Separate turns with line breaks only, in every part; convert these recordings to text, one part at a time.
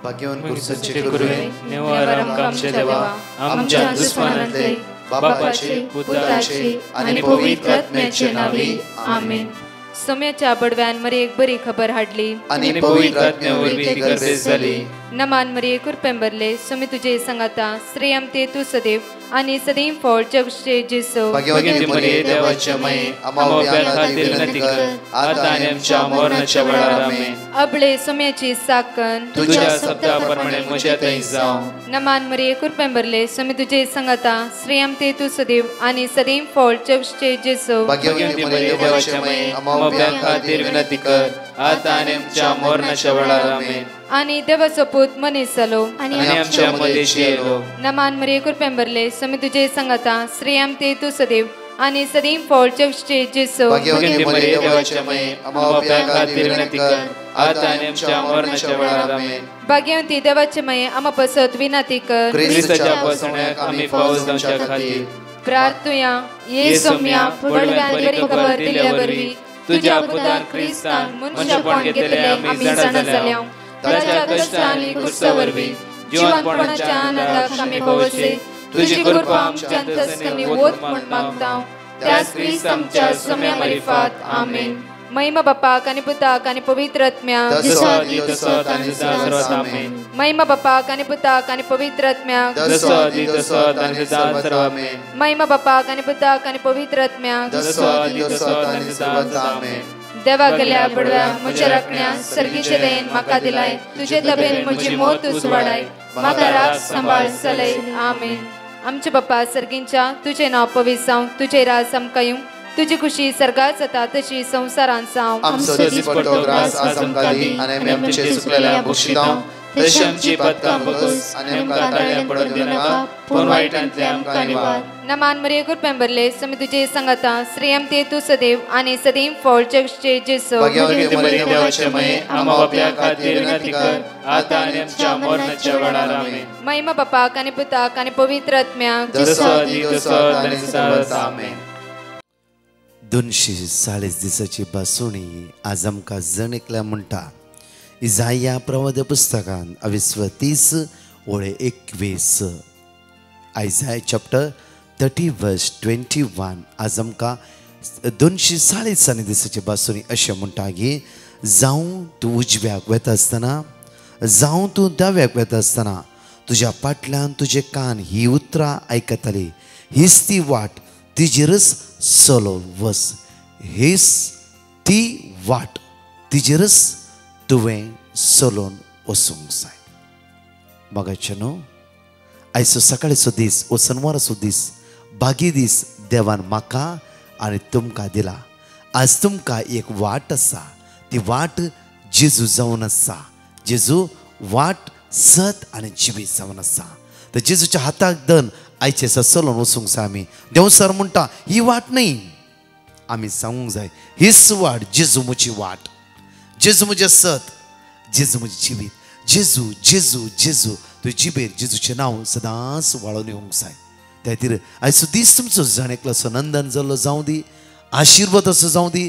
भाग्यवान पुरुषाचे गुरुवे निवार आमच्या देवा आमच्या दुश्मनांतले बापाचे पुत्राचे आणि पवित्र आत्म्याचे नावे आमेन.
सोम्याच्या बडव्यान मरी एक बरी खबर हाडली
आणि पवित्र आत्म्यावर भीती गर्देश झाली.
नमान मरी कुरपेंबरले सोमी तुझे संगाता श्रेयम ते तू सदैव आणि सदैव फळ जगचे जेसो.
भाग्यवती मरिये देवाच्या माये आम्हा खातीर विनंती कर आता आणि आमच्या मरणाच्या वेळार आमेन.
अबळे सोम्याची साकन
तुझ्या शब्दाप्रमाणे म्हज्या थंय जावं.
नमान मरी कुरपेंबरले सोमी तुझे संगाता श्रेयम ते तू सदैव आणि सदैव फळ जगचे जेसो.
भाग्यवती मरिये देवाच्या माये आम्हा खातीर विनंती कर आता आणि आमच्या मरणाच्या वेळार आमेन.
आणि देवाचो पूत मनीस जालो
आणि आमच्या मध्येशी येलो.
नमान मरी कुरपेंबरले सोमी तुझे संगाता श्रेयम ते तू सदैव आणि सदैव फळ जगचे जेसो.
भाग्यवती मरिये देवाच्या माये आम्हा खातीर विनंती कर आता आणि आमच्या मरणाच्या वेळार आमेन.
भाग्यवती देवाचे माये आम्हा पसत विनंती कर
ख्रिस्ताच्या पासण्याक आम्ही पावस जावच्या खातीर
प्रार्थुया. ये सोम्या बडव्यान बरी खबर दिल्या वरवी तुझ्या पुतान ख्रिस्तान मनुष्यपण घेतले आम्ही जाणा जाल्या. ताच्या कष्टांनी क्रुसावरवी जीवनपणाच्या आनंदाक आम्ही पावसे. तुझी कृपा आमच्या अंतस्करणी वोत म्हण मागता त्याच ख्रिस्त आमच्या सोम्या मरिफात आमेन. महिमा बापाक आणि पुताक आणि पवित्र आत्म्याक महिमा बापाक आणि पुताक आणि पवित्र आत्म्याक महिमा बापाक आणि पुताक आणि पवित्र आत्म्याक देवा गेल्या बडव्या म्हज्या राखण्या सर्गीचे देन म्हाका दिलाय. तुझे तबेन म्हजी मोत तूं वाडाय म्हाका राख सांबाळ चलय आमेन. आमचे बाप्पा सर्गींच्या तुझे नाव पवित्र जावं तुझे राज आमकां येवं तुझी खुशी सर्गात जाता तशी संसारांत जावं.
आमचो दिसपट्टो ग्रास आज आमकां दी आनी आमी आमचे सुकलेल्या बक्षितांव तशी आमची पातकां बगस आनी आमकां ताळ्यां पडूंक दिनाका पूण वायटांतले आमकां निवार.
नमान मरिये कुरपेंबरले सोमी तुझे संगाता श्रेयम ते तू सदैव आणि सदैव फळ जगचे जेसो.
भाग्यवती मरिये देवाचे माये आम्हा बापया खातीर विनंती कर आता आनी आमच्या मरणाच्या वेळार आमेन.
महिमा बापाक आणि पुताक आणि पवित्र आत्म्याक
आमेन.
240 दिसाची बासुणी आज आमकां जण एकल्या म्हणटा. इजाया प्रवाद पुस्तकान 22:21 आयजाय चॅप्टर 30:21 आज आमकां 240 दिसाची बासुणी अशें म्हणटा की जावं तूं उजव्याक वता आसतना जावं तूं दाव्याक वता आसतना तुज्या फाटल्यान तुजे कान ही उतरां आयकतली. हीच ती वाट तिजेरच चलो वस. हीच ती वाट तिजेरच तुवें चलोवन वचूंक जाय. मोगाचे न्हू आयचो सकाळचो दीस वो शनवाराचो दीस बागी दीस देवान म्हाका आनी तुमकां दिला. आज तुमकां एक वाट आसा ती वाट जेजू जावन आसा. जेजू वाट सत आनी जिवीत जावन आसा. तर जेजूच्या हाताक धन आयचे आसा चलोवन वचूंक जाय. आमी देव सर म्हणटा ही वाट न्ही आमी सांगूंक जाय हीच वाट जेजू म्हजी वाट जेजू म्हजें सत जेजू म्हजें जिवीत. जेजू जेजू जेजू तुवें जिबेर जेजूचें नांव सदांच वाळून येवंक जाय. त्या खातीर आयचो दीस तुमचो जण एकलो असो नंदन जाल्लो जावं दी आशिर्वाद असो जावं दी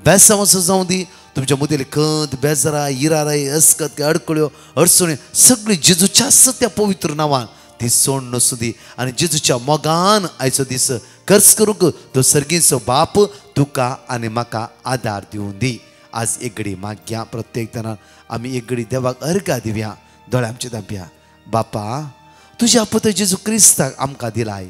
बेसांव असो जावं दी. तुमच्या मदीं खंत बेजाराय इराराय अस्कत अडकळ्यो अडचण्यो सगळी जेजूच्या सत्या पवित्र नांवान ती सोड नसू दी. आनी जेजूच्या मोगान आयचो दीस खर्च करूंक तो सर्गीचो बाप तुका आनी म्हाका आदार दिवून दी. आज एक घडी मागया प्रत्येक जाणां आमी एक घडी देवाक अर्घा दिवया. दोळे आमचे धांपया. बापा तुज्या पुत्र जेजू क्रिस्ताक आमकां दिलाय.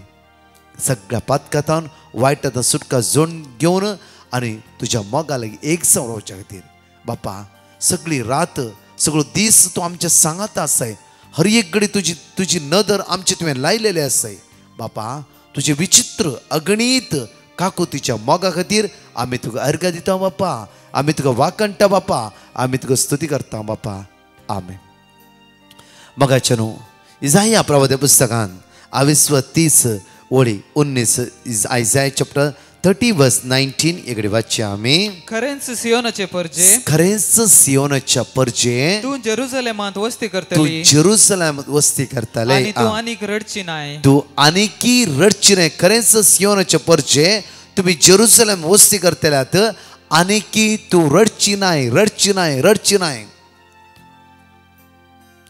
सगळ्या पातकांतान वायटांत सुटका जोड घेवन आनी तुज्या मोगा लागीं एक जावन रावच्या खातीर बापा सगळी रात सगळो दीस तूं आमच्या सांगात आसाय. हर एक घडी तुजी नदर आमचे तुवें लायलेले आसाय. बापा तुजे विचित्र अगणीत काकुतीच्या मोगा खातीर आमी तुका अर्घ दिता बापा. आमी तुका वाकणटा बापा. आमी तुका स्तुती करता बापा. आमेन. मोगाचे न्हू इजाया प्रवाद पुस्तकान 22:19 आयजाय चॅप्टर 30:19 एकडे वाचया आमी.
खरेंच सियोनाचे पर्जे
खरेंच सियोनाच्या पर्जे
तू जेरुसलेमांत वस्ती
तू
करतली.
जेरुसलेमांत वस्ती करतले.
आणि तू आनीक रडची नाय.
तू आनीकी रडची नाय. खरेंच सियोनाचे पर्जे तुम्ही जेरुसलेम वस्ती करतल्यात आनीकी तू रडची नाय रडची नाय रडची नाय.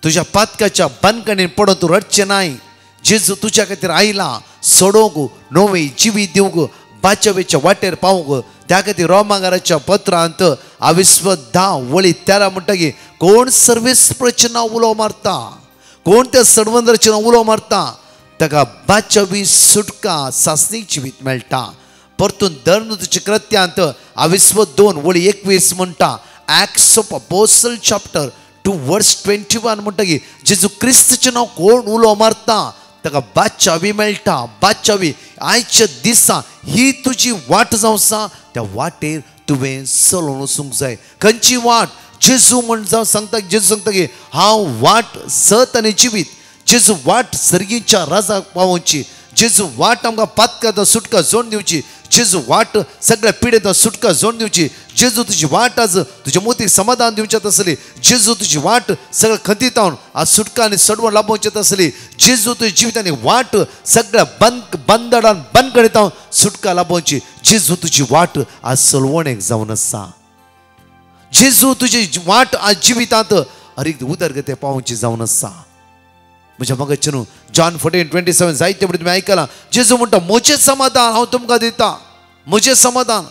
तुझ्या पातकाच्या बंदकणीन पडून तू रडचे नाही. जेजू तुझ्या खातीर आयला सोडोंक नवे जिवी दिवंक बाचवेच्या वाटेर पावूंक. त्या खातीर रोमाकाराच्या पत्रांत 10:13 म्हणटकी कोण सर्वेस्पराचें नांव उलो मारता, कोण त्या सडवंदराचें नांव उलो मारता ताका बाचवी सुटका सासणी जिवीत मेळटा. परतून धर्मदूताच्या कृत्यांत 22:21 म्हणटा Acts of Apostle chapter 2:21 म्हणटकी जेजू क्रिस्ताचें नांव कोण उलो मारता ताका बाचावी मेळटा. बाचावी आयच्या दिसा ही तुजी वाट जावं आसा, त्या वाटेर तुवें चलून वचूंक जाय. खंयची वाट? जेजू म्हण जावं सांगता, जेजू सांगता की हांव वाट सत आनी जिवीत. जेजू वाट सर्गीच्या राजाक पावोवची. जेजू वाट आमकां पातकांत सुटका जोड दिवची. जेजू वाट सगळ्या पिडेंत सुटका जोड दिवची. जेजू तुजी वाट आज तुज्या मोतीक समाधान दिवचें आसली. जेजू तुजी वाट सगळ्या खंतीतावन आज सुटका आनी सडवण लाभोवचें आसली. जेजू तुज्या जिवितांनी वाट सगळ्या बंदडान बंदकणीतावन सुटका लाभोवची. जेजू तुजी वाट आज सलवणेक जावन आसा. जेजू तुजी वाट आज जिवितांत हरीक उदरगते पावोवची जावन आसा. म्हज्या मगाचे न्हू John 14:27 जायते म्हणून तुमी आयकलां. जेजू म्हणटा म्हजें समाधान हांव तुमकां दिता, म्हजें समाधान.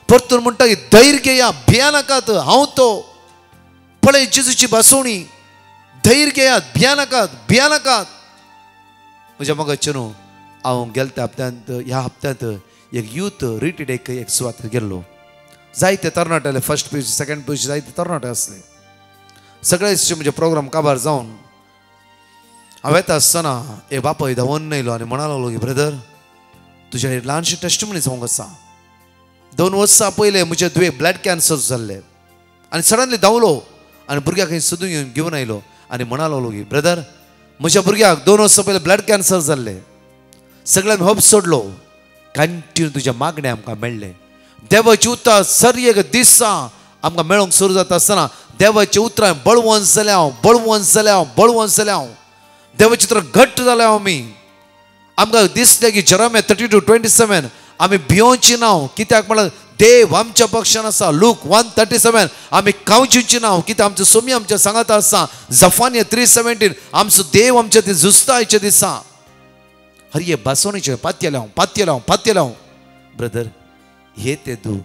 परतून म्हणटा की धैर्य घेया, भिया नाकात, हांव तो. पळय जेजूची भासवणी, धैर्य घेयात, भिया नाकात, भिया नाकात. म्हज्या मगाचे न्हू हांव गेल्या हप्त्यांत ह्या हप्त्यांत एक यूथ रिट्रीट एक सुवातेर गेल्लो. जायते तरणाटे, फर्स्ट PUC सेकंड PUC जायते तरणाटे आसले. सगळे म्हणजे प्रोग्राम काबार जावन हांव येता आसतना एक बापाय धांवन येयलो आनी म्हणा लागलो की ब्रदर तुज्या ल्हानशी टेस्टिमनी जावंक आसा. 2 वर्सां पयले म्हजे दुये ब्लड कॅन्सर जाल्ले आनी सडनली धांवलो आनी भुरग्याक खंय सोदून घेवन आयलो आनी म्हणा लागलो की ब्रदर म्हज्या भुरग्याक 2 वर्सां पयले ब्लड कॅन्सर जाल्ले. सगळ्यांनी होप सोडलो. कंटिन्यू तुज्या मागणे आमकां मेळ्ळे. देवाची उतरां सर एक दिसा आमकां मेळोंक सुरू जाता आसतना देवाची उतरां बळवंत जालें हांव, बळवंत जालें हांव, बळवंत जालें हांव. देवाची उतरां घट्ट जालें हांव. आमकां दिसलें की Jeremiah 32:27 आमी भियोवची ना. कित्याक म्हळ्यार देव आमच्या पक्षान आसा. Luke 1:37 आमी कावचिची ना कित्याक आमचो सोमी आमच्या सांगात आसा. Zephaniah 3:17 आमचो देव आमच्या ते झुजता आयच्या दिसा. हरी हे भासवणीचे पातयेले हांव. ब्रदर हे ते दू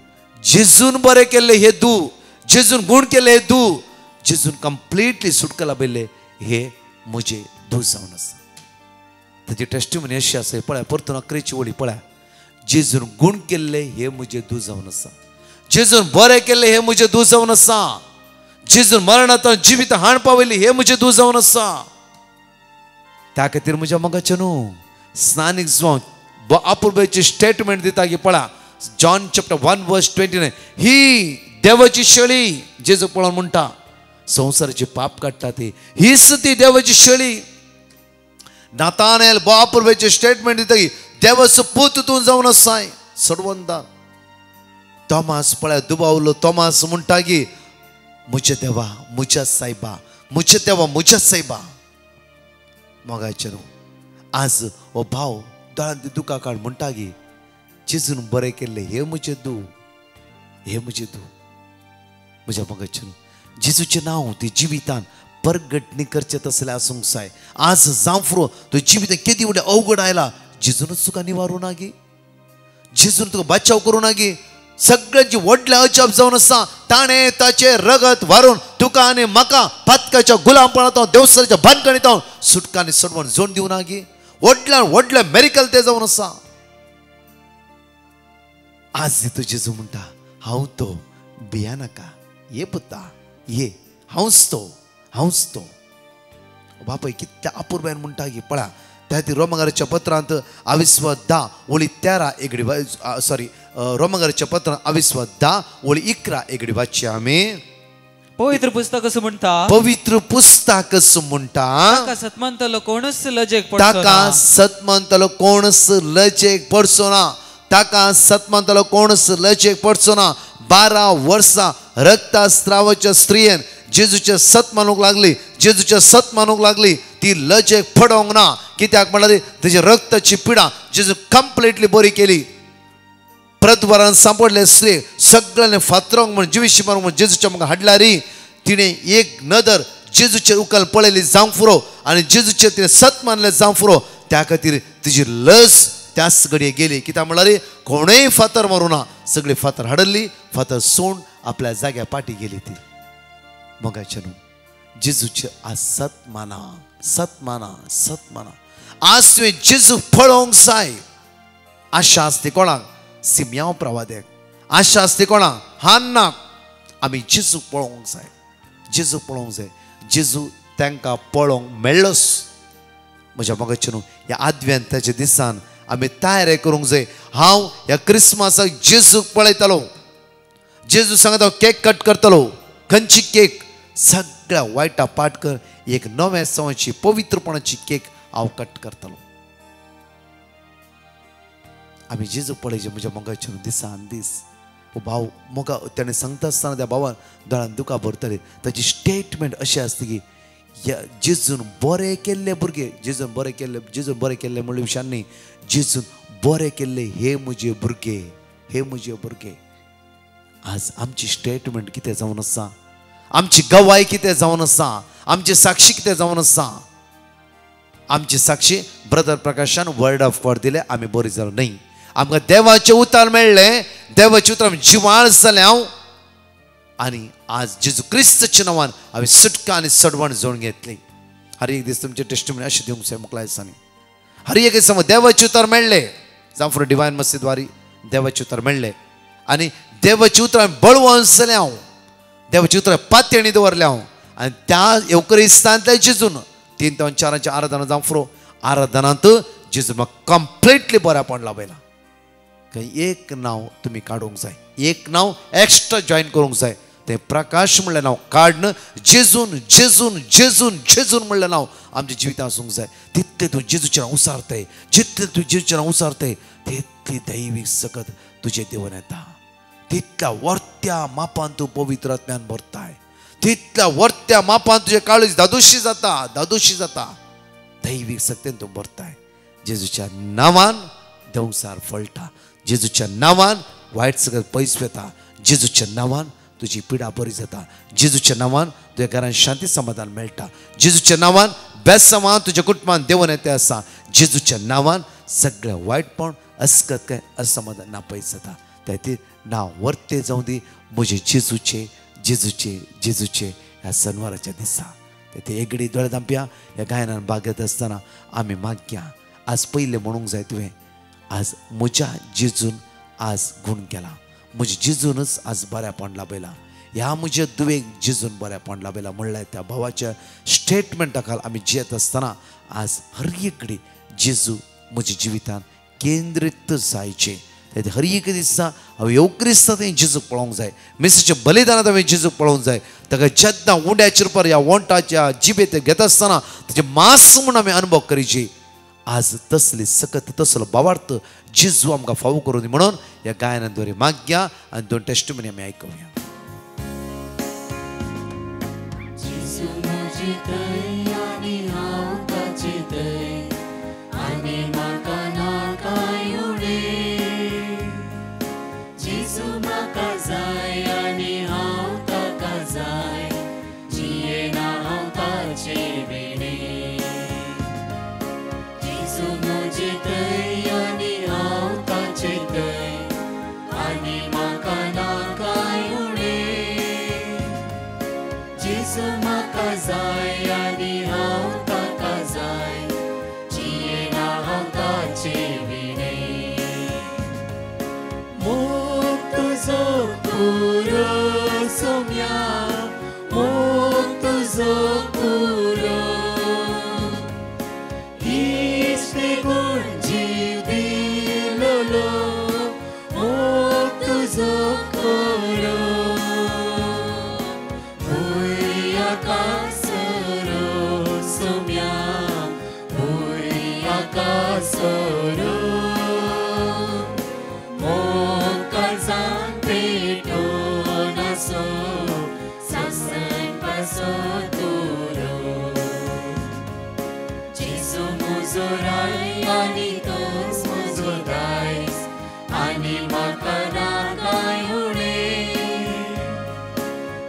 जेजून बरें केल्ले, हे दू जेजून गुण केले, हे दू जेजून कंप्लीटली सुटका लाभयले, हे म्हजे दू जावन आसा. ताची टेस्टिमनी अशी आसा. पळय परतून 11ची वळी पळय. जेजून गुण केल्ले हे म्हजे दू जावन आसा. जेजून बरें केल्ले हे म्हजे दू जावन आसा. जेजून मरणांत जिवीत हाण पावयली हे म्हजे दू जावन आसा. त्या खातीर म्हज्या मोगाचें न्हू स्नानीक जावन अपुर्बेची स्टेटमेंट दिता की पळा John chapter 1:29 ही देवाची शेळी. जेजू पळोवन म्हणटा संवसाराचे पाप काडटा ती, हीच ती देवाची शेळी. नातानेल अपुर्बेचे स्टेटमेंट दिता की देवाचो पूत तूं जावन आसाय. सडवंदार तोमास पळय दुबावलो. तोमास म्हणटा की म्हज्या देवा म्हज्या सायबा, म्हज्या देवा म्हज्या सायबा. मोगाचें न्हू आज हो भाव दोळ्यांत दुका काड म्हणटा की जेजून बरें केल्ले हे म्हजे दू, हे म्हजे दू. म्हज्या मोगाचें न्हू जेजूचें नांव ती जिवितान परगटणी करचें तसलें आसूंक जाय. आज जावं फुरो तुजें जिवित केदी व्हडलें अवघड आयला, जेजूनच तुका निवारूं ना गे, जेजून तुका बचाव करूं ना गे. सगळ्यांची व्हडलें अजाप जावन आसा. ताणें ताचें रगत व्हारून तुका आनी म्हाका पातकाच्या गुलामपणांत देवसराच्या भानगणींत सुटका आनी सडवण जोड दिवं ना गे. व्हडल्यान व्हडलें मेरिकल तें जावन आसा. आज तो जेजू म्हणटा हांव तो, भिया नाका, ये पुता ये, हांवच तो. बापाय कितल्या अपुर्बायन म्हणटा की पळा त्या खातीर रोमाकाराच्या पत्रांत 22:10 रोमाकाराच्या पत्रांत 22:10 वाचची आमी.
पवित्र पुस्तक असं म्हणता,
पवित्र पुस्तक असं म्हणटा
ताका सतमंतलो कोणच लजेक पडचो ना.
ताका सतमंतलो कोणच लजेक पडचो ना. ताका सतमंतलो कोणच लजेक पडचो ना. 12 वर्सां रक्तस्रावाच्या स्त्रियेन जेजूचे सत मानूंक लागली. जेजूचे सत मानूंक लागली. ती लजेक पडोंक ना. कित्याक म्हळ्यार तेजी रक्ताची पिडा जेजू कंप्लीटली बरी केली. प्रतवारान सांपडले स्त्री सगळ्यांनी फातरोंक म्हण जिवीशी मारूंक म्हण जेजूच्या म्हाका हाडला री. तिणें एक नदर जेजूचेर उखल पळयली जावंक फुरो आनी जेजूचेर तिणें सत मानलें जावंक फुरो त्या खातीर तिची लस त्याच घडये गेली कित्याक म्हणल्यार कोणूय फातर मारूं ना सगळी फातर हाडली फातर सोड आपल्या जाग्यार पाटी गेली ती मोगाचें न्हू जेजूचे आज सत माना सत माना सत माना आज तुवें जेजू पळोवंक जाय आशा आसता कोणाक सिमयांव प्रवाद्याक आशा आसता कोणाक हान्नाक आमी जेजू पळोवंक जाय जेजू पळोवंक जाय जेजू तांकां पळोवंक मेळ्ळोच म्हज्या मोगाचें न्हू ह्या आद्वेंताच्या दिसान आमी तयारी करूंक जाय हांव ह्या क्रिस्मसाक जेजूक पळयतलो जेजू सांगता हांव केक कट करतलो खंयची केक सगळ्या वायटा पाट कर एक नव्या संवची पवित्रपणाची केक हांव कट करतलो आमी जेजू पळयचे म्हज्या मोगाचें दिसान दीस भाव मोगा ताणें सांगता आसतना त्या भावान दोळ्यान दुकां भरतले ताची स्टेटमेंट अशी आसता की जेजून बरें केल्ले भुरगे जेजून बरें केल्ले म्हणल्या विशयान न्ही जेजून बरें केल्ले हे म्हजे भुरगे आज आमची स्टेटमेंट कितें जावन आसा आमची गवाय कितें जावन आसा आमची साक्षी कितें जावन आसा आमची साक्षी ब्रदर प्रकाशान वर्ड ऑफ गॉड दिले आमी बरी जालो न्ही आमकां देवाचें उतर मेळ्ळें देवाचें उतर जिवाळ जालें हांव आनी आज जेजू क्रिस्ताच्या नांवान हांवें सुटका आनी सडवण जोडून घेतली हर एक दीस तुमचे टेस्टिमनी अशें दिवंक जाय मुखार दिसांनी हर एक दीस देवाचें उतर मेळ्ळें जावं फॉर डिवायन मस्जिदवारी देवाचें उतर मेळ्ळें आनी देवाचें उतर हांवें बळवंत जालें हांव देवाचें उतर पातयेणी दवरलें हांव आनी त्या येवकरिस्तांतल्या जेजून 3 ते 4 आराधना जावं फुरो आराधनांत जेजू म्हाका कंप्लिटली बऱ्यापण लाभयला खंय एक नांव तुमी काडूंक जाय एक नांव एक्स्ट्रा जॉयन करूंक जाय तें प्रकाश म्हणलें नांव काडन जेजून जेजून जेजून जेजून म्हणलें नांव आमच्या जिवितांत आसूंक जाय तितलें तूं जेजूचेर उसारतय जितलें तूं जेजूचेर उसारतय तितली दैवीक सकत तुजें देवून येता तितल्या वर्त्या मापान तूं पवित्र आत्म्यान भरताय तितल्या वर्त्या मापान तुजें काळीज दादोशी जाता दैवीक सक्तीन तूं भरताय जेजूच्या नांवान देवसार फळटा जेजूच्या नांवान वायट सगळें पयस वता जेजूच्या नांवान तुजी पिडा बरी जाता जेजूच्या नांवान तुज्या घरांत शांती समाधान मेळटा जेजूच्या नांवान बेसमान तुज्या कुटुंबान देवून येते आसा जेजूच्या नांवान सगळें वायटपण अस्कतकाय असमाधान नापयस जाता त्या खातीर नांव वर्ते जावं दी म्हजे जेजूचे जेजूचे जेजूचे ह्या सनवाराच्या दिसा ते एगडी दोळे धांपया ह्या गायनान भाग घेत आसतना आमी मागया आज पयलें म्हणूंक जाय तुवें आज म्हज्या जेजून आज गुण केला म्हज्या जेजूनच आज बऱ्यापण लाभयला ह्या म्हज्या दुवेक जेजून बऱ्यापण लाभयला म्हणल्यार त्या भावाच्या स्टेटमेंटा खाला आमी जियेत आसतना आज हर एक कडेन जेजू म्हज्या जिवितांत केंद्रीत जायचे हर एक दिसा हांवें येवक्रिस्तांत जेजूक पळोवंक जाय मेसाच्या बलिदानांत हांवें जेजूक पळोवंक जाय ताका जेन्ना उंड्या चिरपार ह्या वोंटाच्या जिबे ते घेता आसतना तेजे मांस म्हूण हांवें अनुभव करीचे आज तसली सकत तसलो भावार्थ जेजू आमकां फावो करून दी म्हणून ह्या गायनान द्वारे मागया आनी 2 टेस्टिमनी आमी आयकुया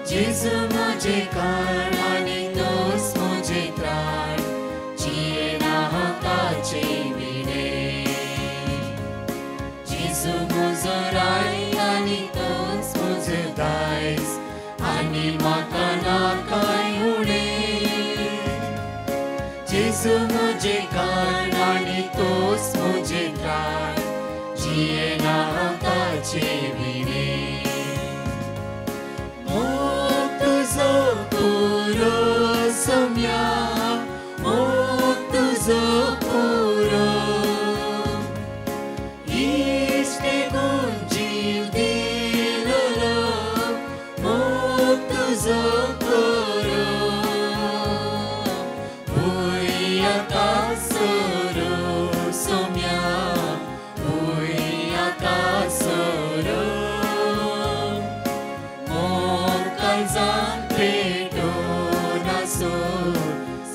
Jesu moje kar ani to
तुजो राय आनी तोच म्हजे दायज आनी म्हाका नाकाय उणें जेजू म्हजे कान आनी तोच म्हजे त्राण जियेना हांव ताचे विणे मोग तुजो पुरो सोम्या मोग तुजो पुरो इश्टे गुण जीव दिलोलो मोग तुजो पुरो भुंय आकासरो सोम्या भुंय आकासरो मोग काळजान पेटोवन आसो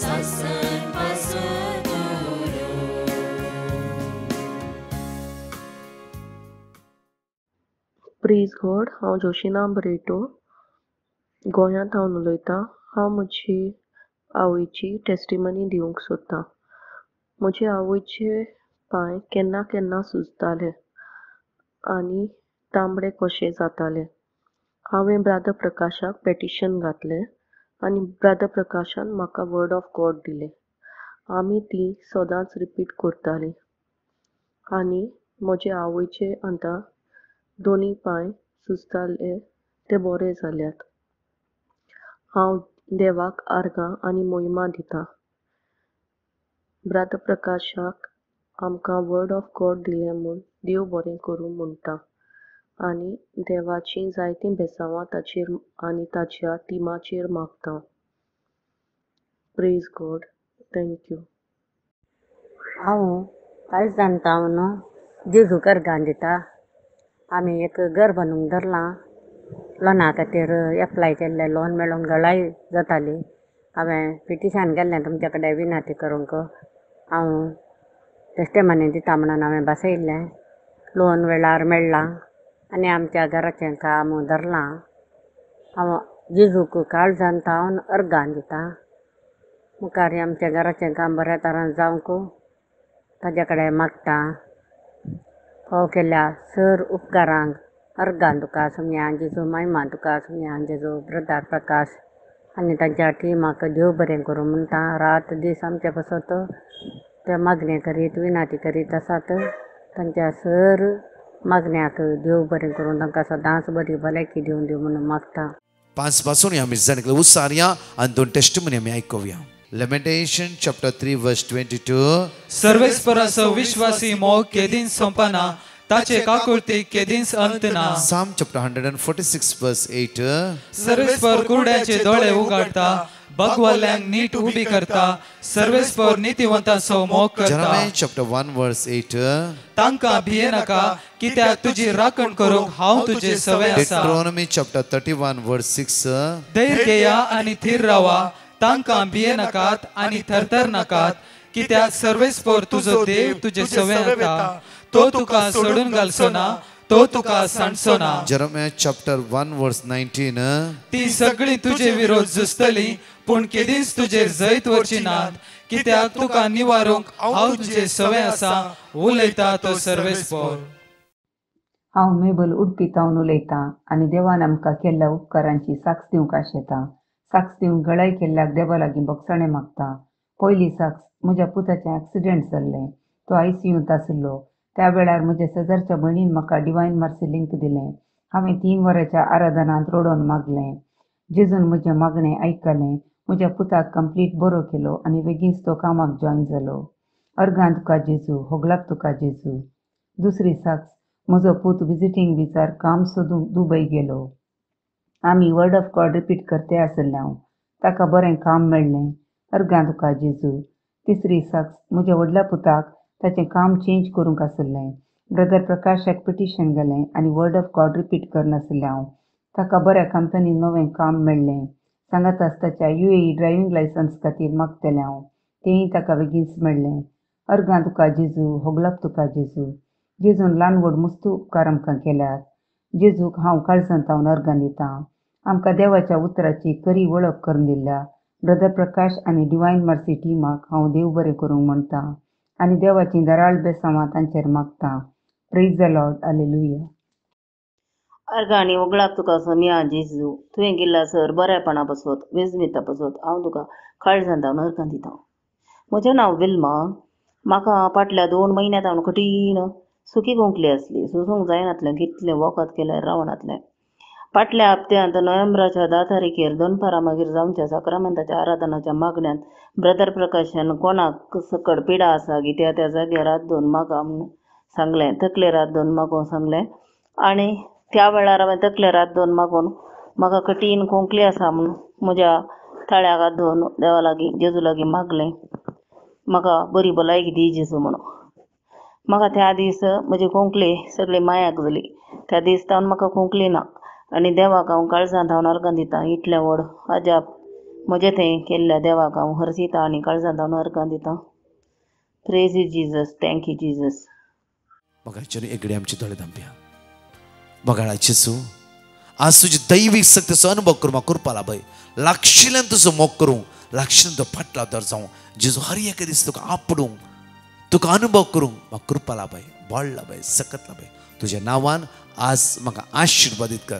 सासन पासून दुरो
प्रेज गॉड हांव जोशिना बरेटो गोंयांत हांव उलयतां हांव म्हजी आवयची टेस्टिमनी दिवंक सोदतां म्हजे आवयचे पांय केन्ना केन्ना सुजताले आनी तांबडे कशे जाताले हांवें ब्रादर प्रकाशाक पेटिशन घातलें आनी ब्रादर प्रकाशान म्हाका वर्ड ऑफ गॉड दिलें आमी ती सदांच रिपीट करतालीं आनी म्हजे आवयचे आतां दोनी पांय सुजताले ते बरे जाल्यात हांव देवाक आर्गां आनी मोहिमा दितां ब्रादर प्रकाशाक आमकां वर्ड ऑफ गॉड दिलें म्हूण देव बरें करूं म्हणटा आनी देवाची जायतीं बेसांवां ताचेर आनी ताच्या टिमाचेर मागता प्रेज गॉड थँक्यू
हांव कांयच जाणटा हांव न्हू जेजूक अर्गां दिता आमी एक घर बांदूंक धरलां लोना खातीर एप्लाय केल्लें लोन मेळोन गळाय जाताली हांवें पिटिशन केल्लें तुमचे कडेन विनंती करूंक हांव टेस्टिमनी दिता म्हणून हांवें बसयल्लें लोन वेळार मेळ्ळां आनी आमच्या घराचें काम धरलां हांव जेजूक काळजान हांव अर्गां दिता मुखार आमच्या घराचें काम बऱ्या तरान जावंक ताजे कडेन मागता हो केल्या सर उपकारांक अर्गां तुका सुमया जेजू महिमा तुका सुमया जेजू ब्रदर प्रकाश आनी तांच्या टिमाक देव बरें करूं म्हणटा रात दीस आमचे बसत ते मागणी करीत विनंती करीत आसात तांच्या सर मागण्याक देव बरें करून तांकां सदांच बरी भलायकी दिवन दिवं म्हणून मागता
5 पासून आमी जाणकले उसारया आनी 2 टेस्टिमनी आमी आयकुया Lamentation chapter 3 verse 22
सर्वेस्पराचो विश्वासी मोग केदीन संपना ताचे काकुळतीक केदींच अंत ना
Psalm chapter 146 verse 8
सर्वेस्पर कुरड्याचे दोळे उगडता भगवल्यांक नीट उबी करता सर्वेस्पर नीतिवंतांचो मोग करता
Jeremiah chapter 1 verse 8
तांकां भिये नाका कित्याक तुजी राखण करूंक हांव तुजे सवय आसा
Deuteronomy chapter 31 verse 6
धैर्य घेया आनी थीर रावा तांकां भिये नाकात आनी थरथर नाकात कित्याक सर्वेस्पर तुजो देव तुजे सवय आसा तो तुका सोडून घालचो ना तो तुका सांडचो ना
Jeremiah chapter 1 verse 19
ती सगळी तुजे विरोध झुजतली पूण केदींच तुजेर जैत वरची नात कित्याक तुका निवारूंक हांव तुजे सवय आसा उलयता तो सर्वेस्पर
हांव मेबल उडपी तावन उलयतां आनी देवान आमकां केल्ल्या उपकारांची साक्ष दिवंक आशेतां साक्ष दिवंक गळाय केल्ल्याक देवा लागीं बक्षणे मागता पयली साक्ष म्हज्या पुताचें एक्सिडेंट जाल्लें तो ICUंत आशिल्लो त्या वेळार म्हज्या शेजारच्या भयणीन म्हाका डिवायन मर्सी लिंक दिलें हांवें 3 वरांच्या आराधनांत रडोवन मागलें जेजून म्हजें मागणें आयकलें म्हज्या पुताक कंप्लीट बरो केलो आनी बेगीनच तो कामाक जॉयन जालो अर्गां तुका जेजू होगलाक तुका जेजू दुसरी साक्ष म्हजो पूत विजिटींग विजार काम सोदूंक दुबय गेलो आमी वर्ड ऑफ गॉड रिपीट करते आशिल्ले ताका बरें काम मेळ्ळें अर्गां तुका जेजू तिसरी साक्ष म्हज्या व्हडल्या पुताक ताचें काम चेंज करूंक आशिल्लें ब्रदर प्रकाशाक पिटिशन गेलें आनी वर्ड ऑफ गॉड रिपीट करनाशिल्लें हांव ताका बऱ्या कंपनीन नवें काम मेळ्ळें सांगात आसताच्या UAE ड्रायव्हिंग लायसन्स खातीर मागतलें हांव तेंय ताका बेगीनच मेळ्ळें अर्गां तुका जेजू होगलाक तुका जेजू जेजून ल्हान व्हड मस्त उपकार आमकां केल्यात जेजूक हांव काळजांतावन अर्गां दितां आमकां देवाच्या उतराची खरी वळख करून दिल्या ब्रदर प्रकाश आनी डिवायन मर्सी टिमाक हांव देव बरें करूंक म्हणटां आनी देवाची दराळ बेसांवां तांचेर मागतां प्रेज द लॉर्ड हालेलुया
अर्गाणी वगळाक तुका समिया जेजू तुवें गेल्ला सर बरेपणा बसत वेजमिता बसत हांव तुका काळजांत अर्गां दिता. म्हजें नांव विल्मा. म्हाका फाटल्या 2 म्हयन्यांत हांव कठीण सुखी कोंकली आसली. सोसूंक जायनासलें कितलें वखद केल्यार रावनासलें. फाटल्या हप्त्यांत नोव्हेंबराच्या 10 तारखेर दनपारां मागीर जावच्या साक्रामेंताच्या आराधनाच्या मागण्यांत ब्रदर प्रकाशान कोणाक सकड पिडा आसा कित्याक त्या जाग्यार हात धरून मागा म्हूण सांगलें. तकलेर हात धरून मागोवंक सांगलें आनी त्या वेळार हांवें तकलेर हात धरून मागून म्हाका कठीण कोंकली आसा म्हूण म्हज्या ताळ्याक हात धरून देवा लागीं जेजू लागीं मागलें म्हाका बरी भलायकी दी जेजू म्हणून. म्हाका त्या दीस म्हजी कोंकली सगळी मायाक जाली. त्या दीस तावन म्हाका कोंकली ना आनी देवाक हांव काळजांत हांव अर्गां दितां. इतलें व्हड अजाप म्हजें थंय केल्ल्या देवाक हांव हरसितां आनी काळजांत हांव अर्गां दितां. Praise you Jesus. Thank you Jesus.
मोगाळाचे एकडे आमची दोळे धांपया. मोगाळाचे सू आज तुजी दैवीक शक्तीचो अनुभव करूं म्हाका करपा लाभय. लागशिल्ल्यान तुजो मोग करूं लागशिल्ल्यान तो फाटला दर जावं जेजू हर एक दीस तुका आपडूंक तुका अनुभव करूंक म्हाका करपा लाभय. व्हड लाभय सकत लाभय. तुज्या नांवान आज म्हाका आशिर्वादीत कर.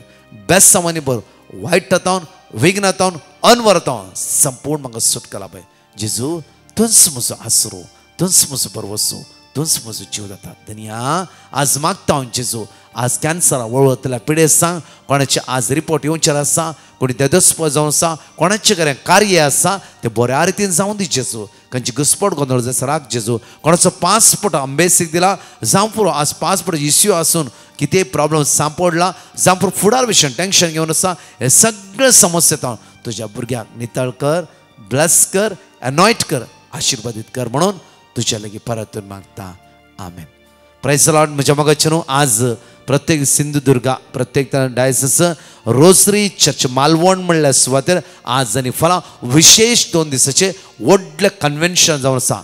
बेसांवांनी भर वायटांतावन विघ्नांतावन अनवरतावन संपूर्ण म्हाका सुटका लाभय. जेजू तुंच म्हजो आसरो तुंच म्हजो बरवसो तुंच म्हजो जीव जाता. दुनिया आज मागता हांव जेजू आज कॅन्सरा वळवतल्या पिडे सांग कोणाचे आज रिपोर्ट येवचेर आसा कोणी देदस्प जावं आसा कोणाचें खरें कार्य आसा तें बऱ्या रितीन जावं दी जेजू. खंयची घुसपट गोंदळ जायसर राख जेजू. कोणाचो पासपोर्ट अंबेसीक दिला जावं पुरो आज पासपोर्ट इश्यू आसून कितेंय प्रॉब्लम सांपडला जावं पुरो फुडार विशयन टेन्शन घेवन आसा हे सगळे समस्या हांव तुज्या भुरग्यांक नितळ कर ब्लेस कर एनॉयट कर आशिर्वादीत कर म्हणून तुझ्या लागीं परतून मागता. आमेन. Praise the Lord. म्हज्या मोगाचे न्हू आज प्रत्येक सिंधुदुर्गा प्रत्येक डायसिस रोजरी चर्च मालवण म्हणल्या सुवातेर आज आनी फाल्यां विशेष 2 दिसाचे व्हडलें कन्वेन्शन जावन आसा.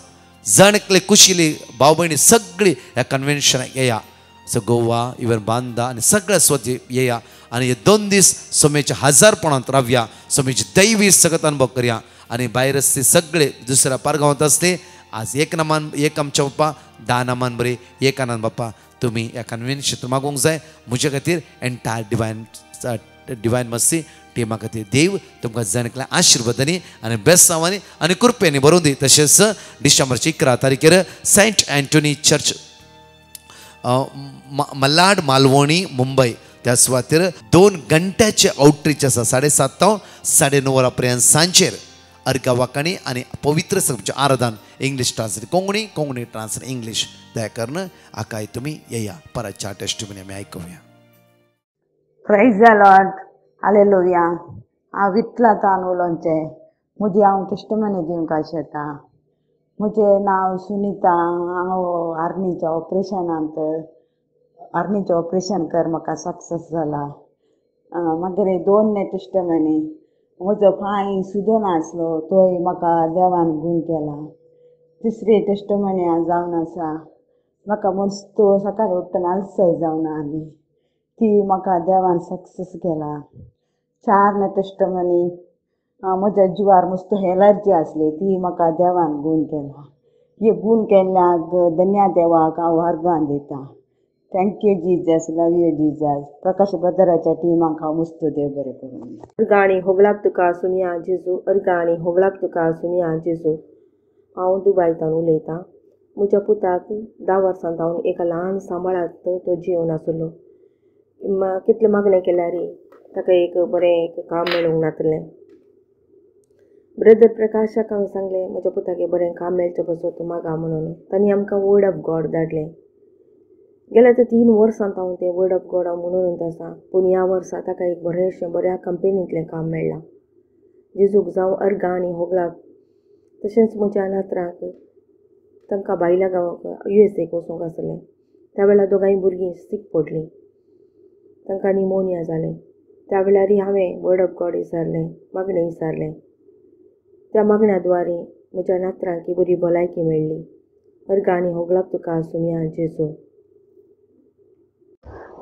जणकले कुशिली भाव भयणी सगळीं ह्या कन्वेन्शनाक येया. सो गोवा इवन बांदा आनी सगळ्या सुवाती येया आनी हे 2 दीस सोमेच्या हजारपणांत रावया. सोमेची दैवी सगळ्यात अनुभव करया आनी भायर आसली सगळे दुसऱ्या पारगांवांत आसली आज एक नामान एक आमच्या बाप्पा 10 नामान बरे एक आनंद बाप्पा तुम्ही ह्या कन्वेन्शन मागोवंक जाय. म्हज्या खातीर एंटायर डिवायन मसी टिमा खातीर देव तुमकां जाणकल्या आशिर्वादांनी आनी बेसांवांनी आनी कृपेनी भरूं दी. तशेंच डिसेंबरच्या 11 तारखेर सेंट एंटोनी चर्च मल्लाड मालवणी मुंबय त्या सुवातेर 2 घंट्याचे आउटरीच आसा 7:30 तो 9:30 पर्यंत सांजेर अर्घा वाकाणी आनी पवित्र सगळ्यांचें आराधन English translate Konkani translate English त्या कारण आकाय तुमी येया. परतच्या टेस्टिमनी आमी आयकुया.
Praise the Lord. हालेलुया. हांव विठ्ठलांतान उलोवचें. म्हजी हांव टेस्टिमनी दिवंक आशेता. म्हजें नांव सुनीता. हांव आर्नीचें ऑपरेशन कर म्हाका सक्सेस जाला. मागीर 2 टेस्टिमनी. म्हजो पांय सुद्दां नासलो तोय म्हाका देवान गूण केला. 3री टेस्टिमनी जावन आसा. म्हाका मस्त सकाळीं उठ्ठना आलसाय जावन आसली ती म्हाका देवान सक्सेस केला. 4 टेस्टिमनी म्हज्या जिवार मस्त एलर्जी आसली ती म्हाका देवान गूण केला. हे गूण केल्ल्याक धन्या देवाक हांव अर्गां दितां. Thank you Jesus. Love you Jesus. Prakash ब्रदराच्या टिमाक हांव मस्त देव बरें करूं.
अर्गाणी होगलाक तुका सुमिया जेजू. अर्गाणी होगलाक तुका सुमिया जेजू. हांव दुबायतान उलयतां. म्हज्या पुताक 10 वर्सांत हांव एका ल्हान सांबाळात तो जीव नासलो. कितले मागणें केल्यार ताका एक बरें काम मेळूंक नासलें. ब्रदर प्रकाशाक हांवें सांगलें म्हज्या पुताक बरें काम मेळचें बसत मागा म्हणून. तांणी आमकां वर्ड ऑफ गॉड धाडलें. गेल्या त्या 3 वर्सांत हांव तें वर्ड ऑफ गॉड हांव म्हणून आसा. पूण ह्या वर्सा ताका एक बरेंशें बऱ्या कंपनींतलें काम मेळ्ळां. जेजूक जावं अर्गां आनी होगलाक. तशेंच म्हज्या नातराक तांकां भायल्या गांवांक USA वचूंक आसलें. त्या वेळार 2 भुरगीं सीक पडलीं. तांकां निमोनिया जालें. त्या वेळार हांवें वर्ड ऑफ गॉड विचारलें मागणें विचारलें. त्या मागण्या द्वारे म्हज्या नातरांक बरी भलायकी मेळ्ळी. अर्गां आनी होगलाक तुका सुमिया जेजू.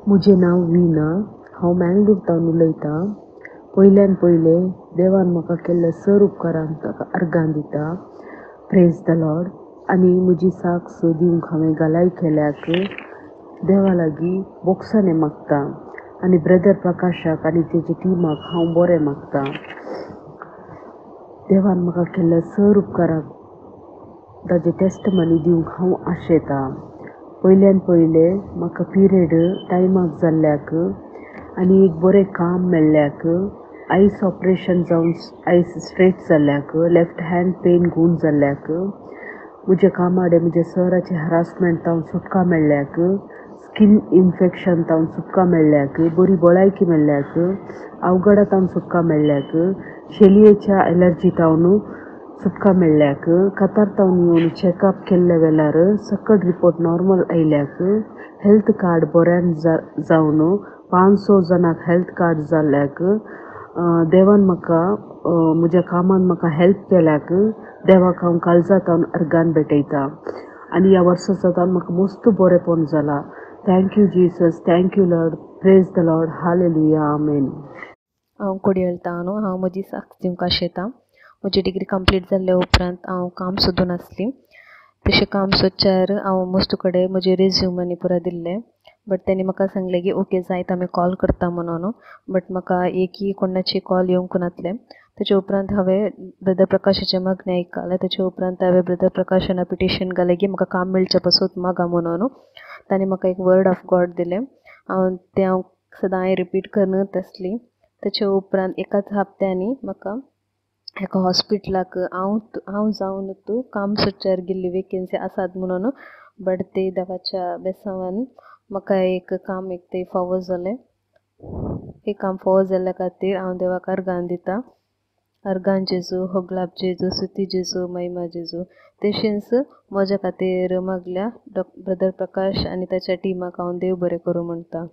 म्हजें नांव विना. हांव मँगलोरतावन उलयतां. पयल्यान पयलें देवान म्हाका केल्ल्या सर उपकारांक ताका अर्गां दिता. Praise the Lord. आनी म्हजी साक्स दिवंक हांवें घालाय केल्याक देवा लागीं बोक्सांनी मागता. आनी ब्रदर प्रकाशाक आनी तेजे टिमाक हांव बरें मागतां. देवान म्हाका केल्ल्या सर उपकाराक ताजे टेस्टमनी दिवंक हांव आशेतां. पयल्यान पयलें म्हाका पिरियड टायमाक जाल्ल्याक आनी एक बरें काम मेळ्ळ्याक, आयस ऑपरेशन जावन आयस स्ट्रेट जाल्ल्याक, लेफ्ट हँड पेन गूण जाल्ल्याक, म्हज्या कामाडे म्हज्या सराचे हरासमेंट तावन सुटका मेळ्ळ्याक, स्कीन इन्फेक्शन तावन सुटका मेळ्ळ्याक, बरी भलायकी मेळ्ळ्याक, अवघडा तावन सुटका मेळ्ळ्याक, शेलयेच्या एलर्जी तावन सुटका मेळ्ळ्याक, कातार तावन येवन चॅकअप केल्ल्या वेळार सकट रिपोर्ट नॉर्मल आयल्याक, हेल्थ कार्ड बऱ्यान जावन 500 जाणांक हेल्थ कार्ड जाल्ल्याक, देवान म्हाका म्हज्या कामान म्हाका हेल्प केल्याक देवाक हांव काळजांतावन अर्गान भेटयतां. आनी ह्या वर्सां म्हाका मस्त बरेंपण जालां. Thank you Jesus, thank you Lord, praise the Lord, hallelujah, amen.
हांव कोडयेळटां न्हू. हांव म्हजी साक्स दिवंक आशेतां. म्हजी डिग्री कंप्लीट जाल्ल्या उपरांत हांव काम सोदून आसली. तशें काम सोदच्यार हांव मस्तू कडेन म्हजे रेज्यूम आनी पुरा दिल्लें. बट तेणी म्हाका सांगलें की ओके जायत आमी कॉल करता म्हणून. बट म्हाका एकय कोणाची कॉल येवंक नासलें. तेचे उपरांत हांवें ब्रदर प्रकाशाचें मागणें आयकलें. तेचे उपरांत हांवें ब्रदर प्रकाशान पिटिशन घालें की म्हाका काम मेळचें पासून मागा म्हणून. ताणें म्हाका एक वर्ड ऑफ गॉड दिलें. हांव सदां रिपीट करनूच आसली. तेचे उपरांत एकाच हप्त्यांनी म्हाका एका हॉस्पिटलाक हांव जावन तूं काम सोदच्यार गेल्ली वेकेन्सी आसात म्हणून. बट ते देवाच्या बेसांवान म्हाका एक काम ते फावो जालें. हे काम फावो जाल्ल्या खातीर हांव देवाक अर्गान दितां. अर्गान जेजू, होगलाप जेजू, स्तुती जेजू, महिमा जेजू. तशेंच म्हज्या खातीर मागल्या ब्रदर प्रकाश आनी ताच्या टिमाक हांव देव बरें करूं म्हणटा.